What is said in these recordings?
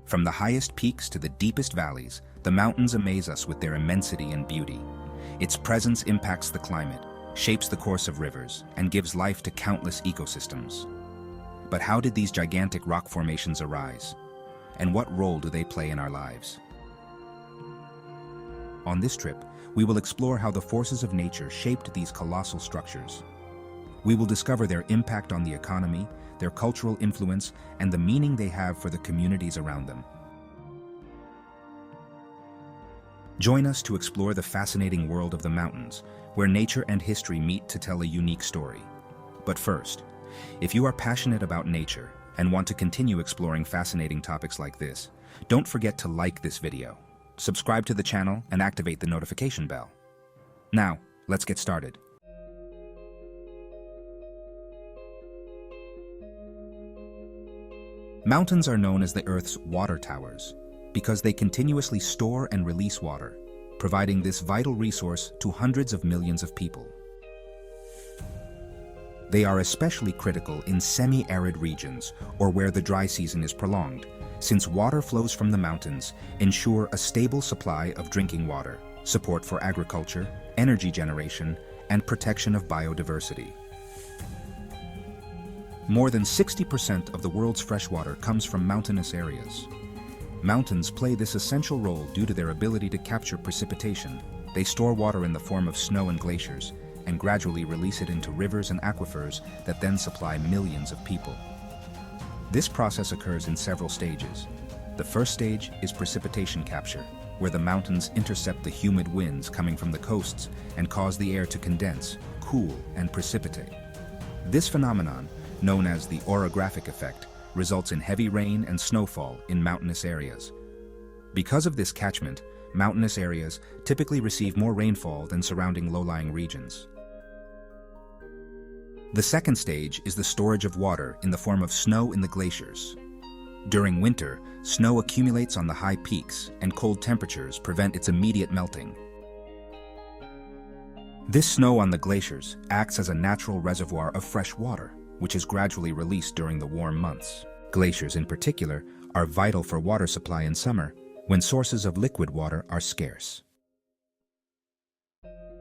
From the highest peaks to the deepest valleys, the mountains amaze us with their immensity and beauty. Its presence impacts the climate, shapes the course of rivers, and gives life to countless ecosystems. But how did these gigantic rock formations arise? And what role do they play in our lives? On this trip, we will explore how the forces of nature shaped these colossal structures. We will discover their impact on the economy, their cultural influence, and the meaning they have for the communities around them. Join us to explore the fascinating world of the mountains, where nature and history meet to tell a unique story. But first, if you are passionate about nature and want to continue exploring fascinating topics like this, don't forget to like this video, subscribe to the channel, and activate the notification bell. Now, let's get started. Mountains are known as the Earth's water towers because they continuously store and release water, providing this vital resource to hundreds of millions of people. They are especially critical in semi-arid regions or where the dry season is prolonged, since water flows from the mountains ensure a stable supply of drinking water, support for agriculture, energy generation, and protection of biodiversity. More than 60% of the world's freshwater comes from mountainous areas. Mountains play this essential role due to their ability to capture precipitation. They store water in the form of snow and glaciers, and gradually release it into rivers and aquifers that then supply millions of people. This process occurs in several stages. The first stage is precipitation capture, where the mountains intercept the humid winds coming from the coasts and cause the air to condense, cool, and precipitate. This phenomenon, known as the orographic effect, results in heavy rain and snowfall in mountainous areas. Because of this catchment, mountainous areas typically receive more rainfall than surrounding low-lying regions. The second stage is the storage of water in the form of snow in the glaciers. During winter, snow accumulates on the high peaks, and cold temperatures prevent its immediate melting. This snow on the glaciers acts as a natural reservoir of fresh water, which is gradually released during the warm months. Glaciers, in particular, are vital for water supply in summer, when sources of liquid water are scarce.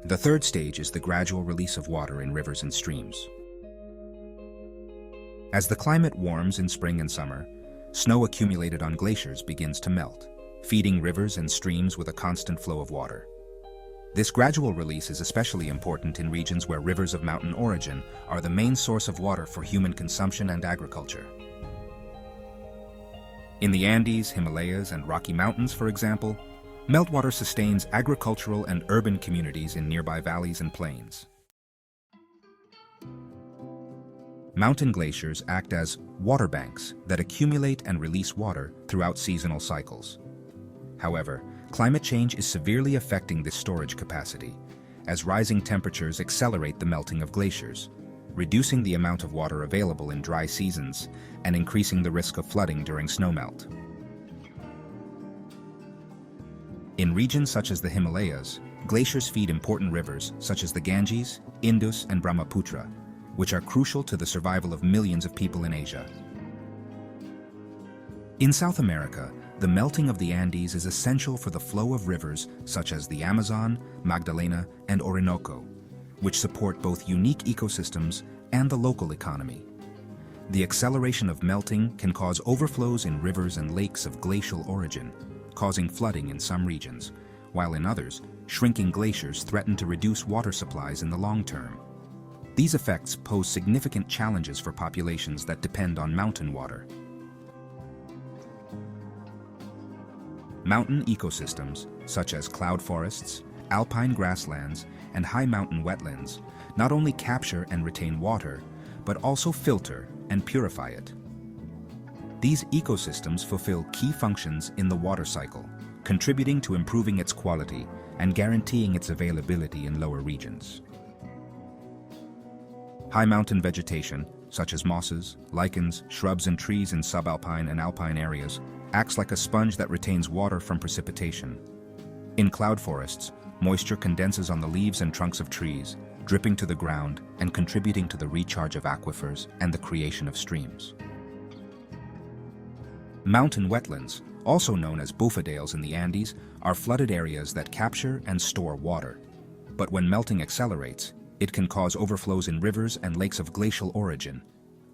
The third stage is the gradual release of water in rivers and streams. As the climate warms in spring and summer, snow accumulated on glaciers begins to melt, feeding rivers and streams with a constant flow of water. This gradual release is especially important in regions where rivers of mountain origin are the main source of water for human consumption and agriculture. In the Andes, Himalayas, and Rocky Mountains, for example, meltwater sustains agricultural and urban communities in nearby valleys and plains. Mountain glaciers act as water banks that accumulate and release water throughout seasonal cycles. However, climate change is severely affecting this storage capacity, as rising temperatures accelerate the melting of glaciers, reducing the amount of water available in dry seasons and increasing the risk of flooding during snowmelt. In regions such as the Himalayas, glaciers feed important rivers such as the Ganges, Indus, and Brahmaputra, which are crucial to the survival of millions of people in Asia. In South America, the melting of the Andes is essential for the flow of rivers such as the Amazon, Magdalena, and Orinoco, which support both unique ecosystems and the local economy. The acceleration of melting can cause overflows in rivers and lakes of glacial origin, causing flooding in some regions, while in others, shrinking glaciers threaten to reduce water supplies in the long term. These effects pose significant challenges for populations that depend on mountain water. Mountain ecosystems, such as cloud forests, alpine grasslands, and high mountain wetlands, not only capture and retain water, but also filter and purify it. These ecosystems fulfill key functions in the water cycle, contributing to improving its quality and guaranteeing its availability in lower regions. High mountain vegetation, such as mosses, lichens, shrubs, and trees in subalpine and alpine areas, acts like a sponge that retains water from precipitation. In cloud forests, moisture condenses on the leaves and trunks of trees, dripping to the ground and contributing to the recharge of aquifers and the creation of streams. Mountain wetlands, also known as bufadales in the Andes, are flooded areas that capture and store water. But when melting accelerates, it can cause overflows in rivers and lakes of glacial origin,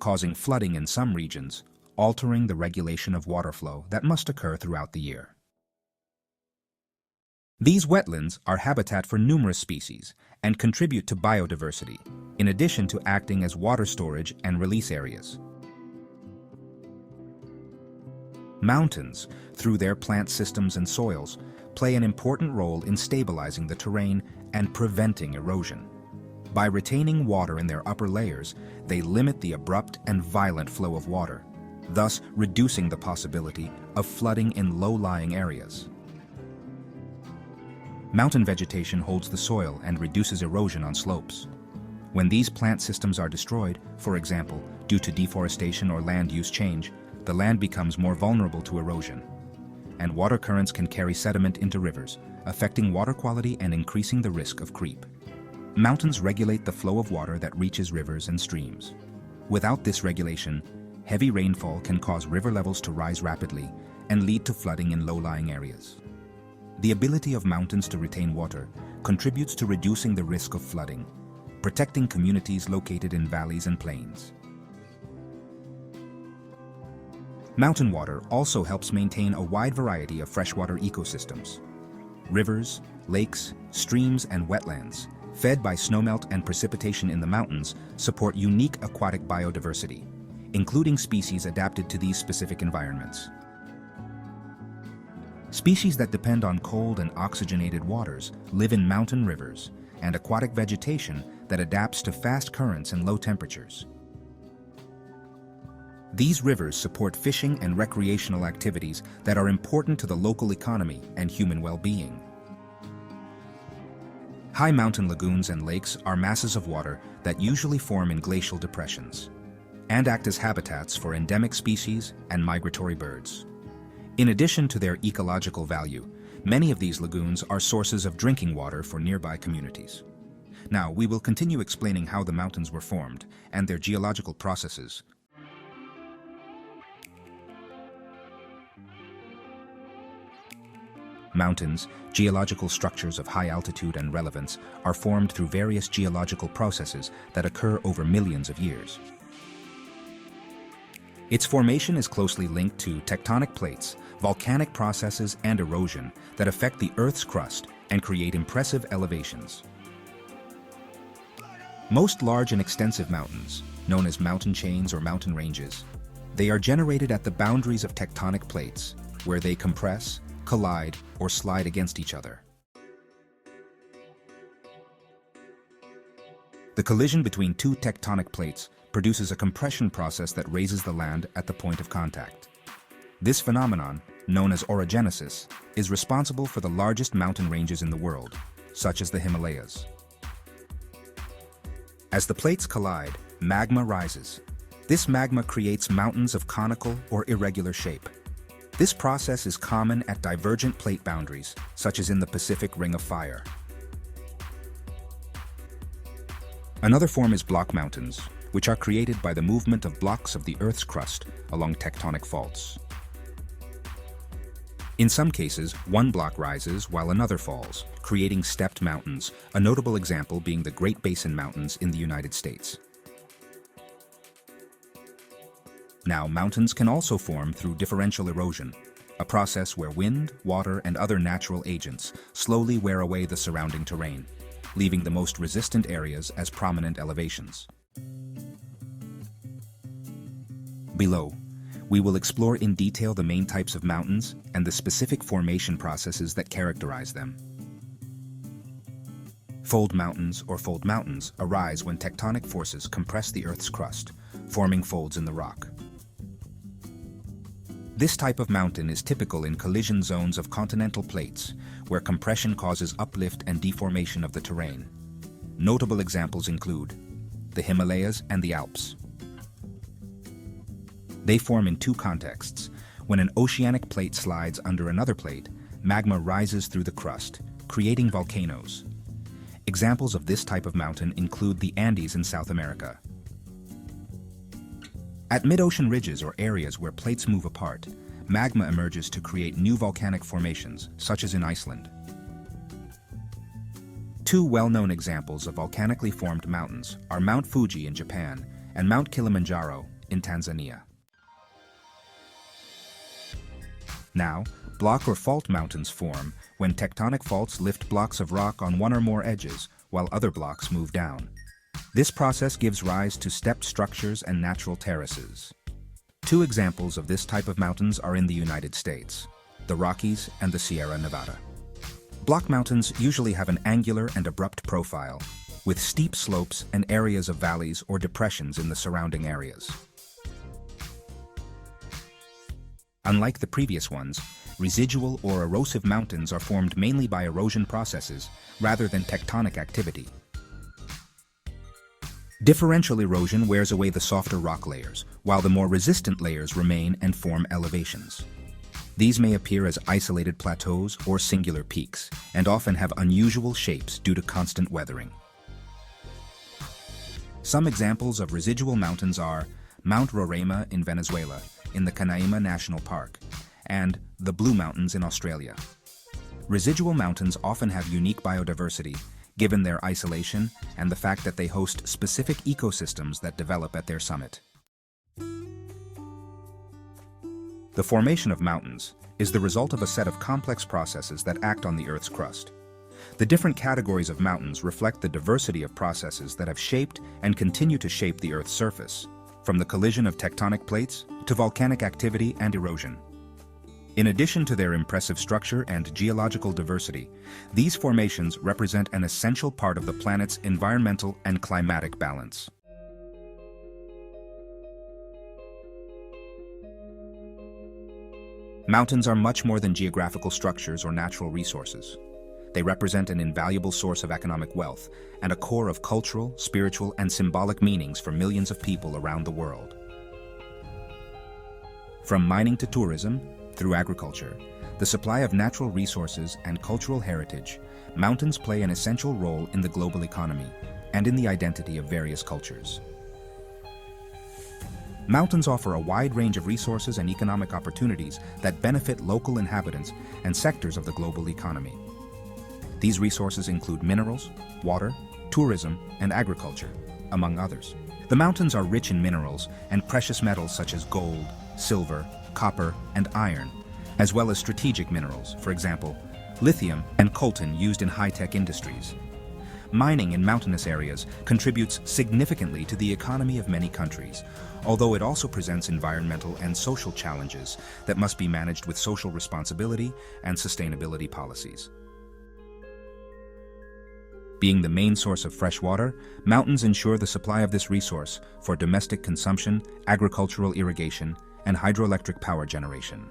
causing flooding in some regions, altering the regulation of water flow that must occur throughout the year. These wetlands are habitat for numerous species and contribute to biodiversity, in addition to acting as water storage and release areas. Mountains, through their plant systems and soils, play an important role in stabilizing the terrain and preventing erosion. By retaining water in their upper layers, they limit the abrupt and violent flow of water, thus reducing the possibility of flooding in low-lying areas. Mountain vegetation holds the soil and reduces erosion on slopes. When these plant systems are destroyed, for example, due to deforestation or land use change, the land becomes more vulnerable to erosion. And water currents can carry sediment into rivers, affecting water quality and increasing the risk of creep. Mountains regulate the flow of water that reaches rivers and streams. Without this regulation, heavy rainfall can cause river levels to rise rapidly and lead to flooding in low-lying areas. The ability of mountains to retain water contributes to reducing the risk of flooding, protecting communities located in valleys and plains. Mountain water also helps maintain a wide variety of freshwater ecosystems. Rivers, lakes, streams, and wetlands, fed by snowmelt and precipitation in the mountains, support unique aquatic biodiversity, including species adapted to these specific environments. Species that depend on cold and oxygenated waters live in mountain rivers and aquatic vegetation that adapts to fast currents and low temperatures. These rivers support fishing and recreational activities that are important to the local economy and human well-being. High mountain lagoons and lakes are masses of water that usually form in glacial depressions and act as habitats for endemic species and migratory birds. In addition to their ecological value, many of these lagoons are sources of drinking water for nearby communities. Now, we will continue explaining how the mountains were formed and their geological processes. Mountains, geological structures of high altitude and relevance, are formed through various geological processes that occur over millions of years. Its formation is closely linked to tectonic plates, volcanic processes, and erosion that affect the Earth's crust and create impressive elevations. Most large and extensive mountains, known as mountain chains or mountain ranges, they are generated at the boundaries of tectonic plates, where they compress, collide, or slide against each other. The collision between two tectonic plates produces a compression process that raises the land at the point of contact. This phenomenon, known as orogenesis, is responsible for the largest mountain ranges in the world, such as the Himalayas. As the plates collide, magma rises. This magma creates mountains of conical or irregular shape. This process is common at divergent plate boundaries, such as in the Pacific Ring of Fire. Another form is block mountains, which are created by the movement of blocks of the Earth's crust along tectonic faults. In some cases, one block rises while another falls, creating stepped mountains, a notable example being the Great Basin Mountains in the United States. Now, mountains can also form through differential erosion, a process where wind, water, and other natural agents slowly wear away the surrounding terrain, leaving the most resistant areas as prominent elevations. Below, we will explore in detail the main types of mountains and the specific formation processes that characterize them. Fold mountains or fold mountains arise when tectonic forces compress the Earth's crust, forming folds in the rock. This type of mountain is typical in collision zones of continental plates, where compression causes uplift and deformation of the terrain. Notable examples include the Himalayas and the Alps. They form in two contexts. When an oceanic plate slides under another plate, magma rises through the crust, creating volcanoes. Examples of this type of mountain include the Andes in South America. At mid-ocean ridges or areas where plates move apart, magma emerges to create new volcanic formations, such as in Iceland. Two well-known examples of volcanically formed mountains are Mount Fuji in Japan and Mount Kilimanjaro in Tanzania. Now, block or fault mountains form when tectonic faults lift blocks of rock on one or more edges while other blocks move down. This process gives rise to stepped structures and natural terraces. Two examples of this type of mountains are in the United States, the Rockies and the Sierra Nevada. Block mountains usually have an angular and abrupt profile, with steep slopes and areas of valleys or depressions in the surrounding areas. Unlike the previous ones, residual or erosive mountains are formed mainly by erosion processes rather than tectonic activity. Differential erosion wears away the softer rock layers, while the more resistant layers remain and form elevations. These may appear as isolated plateaus or singular peaks, and often have unusual shapes due to constant weathering. Some examples of residual mountains are Mount Roraima in Venezuela, in the Canaima National Park, and the Blue Mountains in Australia. Residual mountains often have unique biodiversity, given their isolation and the fact that they host specific ecosystems that develop at their summit. The formation of mountains is the result of a set of complex processes that act on the Earth's crust. The different categories of mountains reflect the diversity of processes that have shaped and continue to shape the Earth's surface, from the collision of tectonic plates to volcanic activity and erosion. In addition to their impressive structure and geological diversity, these formations represent an essential part of the planet's environmental and climatic balance. Mountains are much more than geographical structures or natural resources. They represent an invaluable source of economic wealth and a core of cultural, spiritual, and symbolic meanings for millions of people around the world. From mining to tourism, through agriculture, the supply of natural resources and cultural heritage, mountains play an essential role in the global economy and in the identity of various cultures. Mountains offer a wide range of resources and economic opportunities that benefit local inhabitants and sectors of the global economy. These resources include minerals, water, tourism, and agriculture, among others. The mountains are rich in minerals and precious metals such as gold, silver, copper, and iron, as well as strategic minerals, for example, lithium and coltan used in high-tech industries. Mining in mountainous areas contributes significantly to the economy of many countries, although it also presents environmental and social challenges that must be managed with social responsibility and sustainability policies. Being the main source of fresh water, mountains ensure the supply of this resource for domestic consumption, agricultural irrigation, and hydroelectric power generation.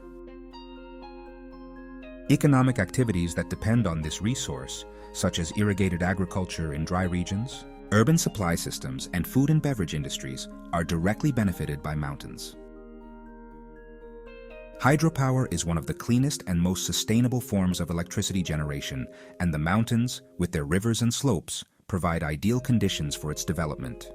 Economic activities that depend on this resource, such as irrigated agriculture in dry regions, urban supply systems, and food and beverage industries, are directly benefited by mountains. Hydropower is one of the cleanest and most sustainable forms of electricity generation, and the mountains, with their rivers and slopes, provide ideal conditions for its development.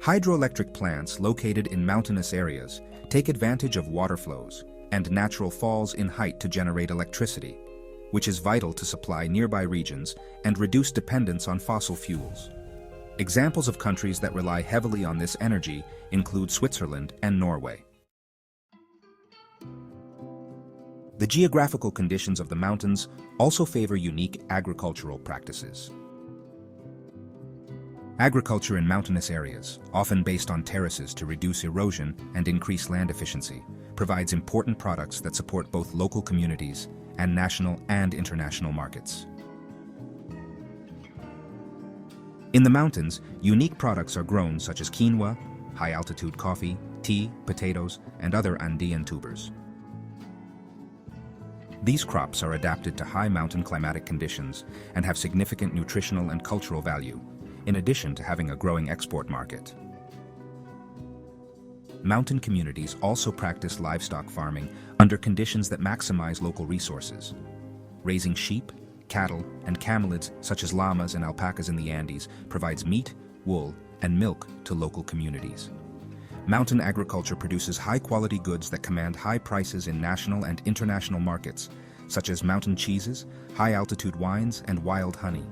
Hydroelectric plants located in mountainous areas take advantage of water flows and natural falls in height to generate electricity, which is vital to supply nearby regions and reduce dependence on fossil fuels. Examples of countries that rely heavily on this energy include Switzerland and Norway. The geographical conditions of the mountains also favor unique agricultural practices. Agriculture in mountainous areas, often based on terraces to reduce erosion and increase land efficiency, provides important products that support both local communities and national and international markets. In the mountains, unique products are grown such as quinoa, high-altitude coffee, tea, potatoes, and other Andean tubers. These crops are adapted to high mountain climatic conditions and have significant nutritional and cultural value, in addition to having a growing export market. Mountain communities also practice livestock farming under conditions that maximize local resources. Raising sheep, cattle, and camelids such as llamas and alpacas in the Andes provides meat, wool, and milk to local communities. Mountain agriculture produces high-quality goods that command high prices in national and international markets, such as mountain cheeses, high-altitude wines, and wild honey.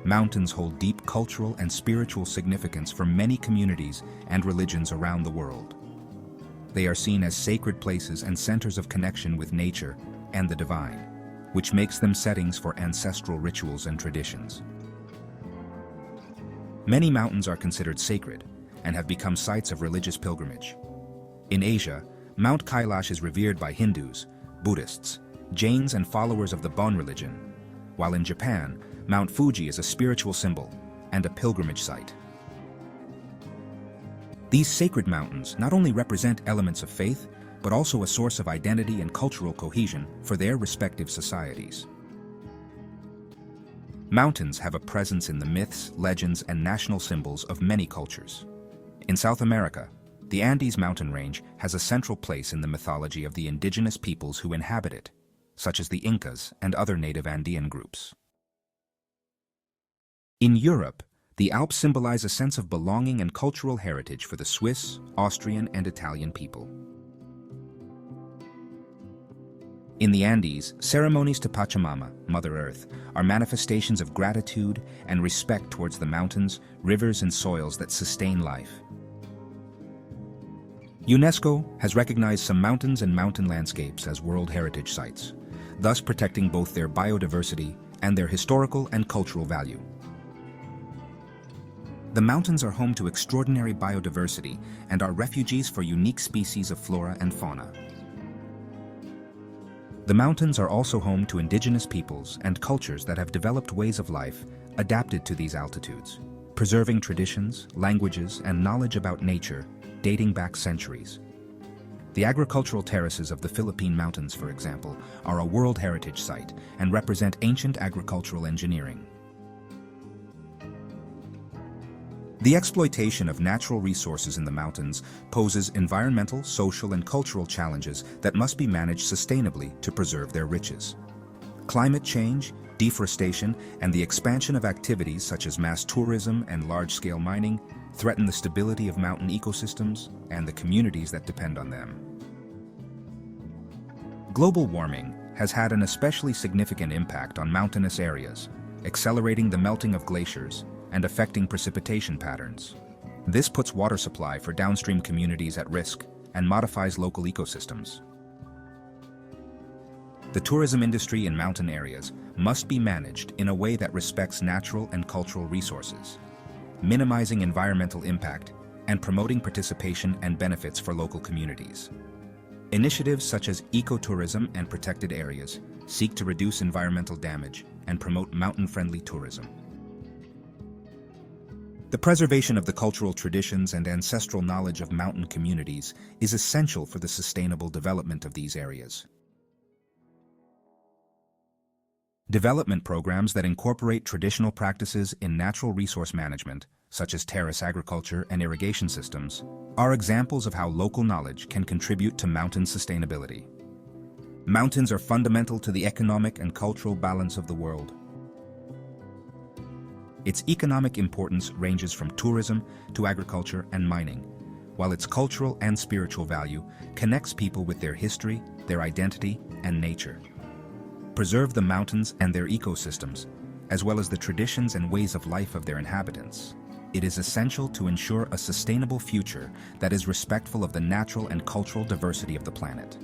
Mountains hold deep cultural and spiritual significance for many communities and religions around the world. They are seen as sacred places and centers of connection with nature and the divine, which makes them settings for ancestral rituals and traditions. Many mountains are considered sacred and have become sites of religious pilgrimage. In Asia, Mount Kailash is revered by Hindus, Buddhists, Jains, and followers of the Bon religion, while in Japan, Mount Fuji is a spiritual symbol and a pilgrimage site. These sacred mountains not only represent elements of faith, but also a source of identity and cultural cohesion for their respective societies. Mountains have a presence in the myths, legends, and national symbols of many cultures. In South America, the Andes mountain range has a central place in the mythology of the indigenous peoples who inhabit it, such as the Incas and other native Andean groups. In Europe, the Alps symbolize a sense of belonging and cultural heritage for the Swiss, Austrian, and Italian people. In the Andes, ceremonies to Pachamama, Mother Earth, are manifestations of gratitude and respect towards the mountains, rivers, and soils that sustain life. UNESCO has recognized some mountains and mountain landscapes as World Heritage Sites, thus protecting both their biodiversity and their historical and cultural value. The mountains are home to extraordinary biodiversity and are refuges for unique species of flora and fauna. The mountains are also home to indigenous peoples and cultures that have developed ways of life adapted to these altitudes, preserving traditions, languages, and knowledge about nature dating back centuries. The agricultural terraces of the Philippine Mountains, for example, are a World Heritage Site and represent ancient agricultural engineering. The exploitation of natural resources in the mountains poses environmental, social, and cultural challenges that must be managed sustainably to preserve their riches. Climate change, deforestation, and the expansion of activities such as mass tourism and large-scale mining threaten the stability of mountain ecosystems and the communities that depend on them. Global warming has had an especially significant impact on mountainous areas, accelerating the melting of glaciers and affecting precipitation patterns. This puts water supply for downstream communities at risk and modifies local ecosystems. The tourism industry in mountain areas must be managed in a way that respects natural and cultural resources, minimizing environmental impact and promoting participation and benefits for local communities. Initiatives such as ecotourism and protected areas seek to reduce environmental damage and promote mountain-friendly tourism. The preservation of the cultural traditions and ancestral knowledge of mountain communities is essential for the sustainable development of these areas. Development programs that incorporate traditional practices in natural resource management, such as terrace agriculture and irrigation systems, are examples of how local knowledge can contribute to mountain sustainability. Mountains are fundamental to the economic and cultural balance of the world. Its economic importance ranges from tourism to agriculture and mining, while its cultural and spiritual value connects people with their history, their identity, and nature. Preserve the mountains and their ecosystems, as well as the traditions and ways of life of their inhabitants. It is essential to ensure a sustainable future that is respectful of the natural and cultural diversity of the planet.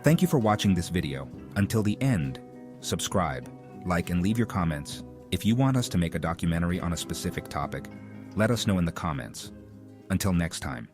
Thank you for watching this video. Until the end, subscribe, like, and leave your comments. If you want us to make a documentary on a specific topic, let us know in the comments. Until next time.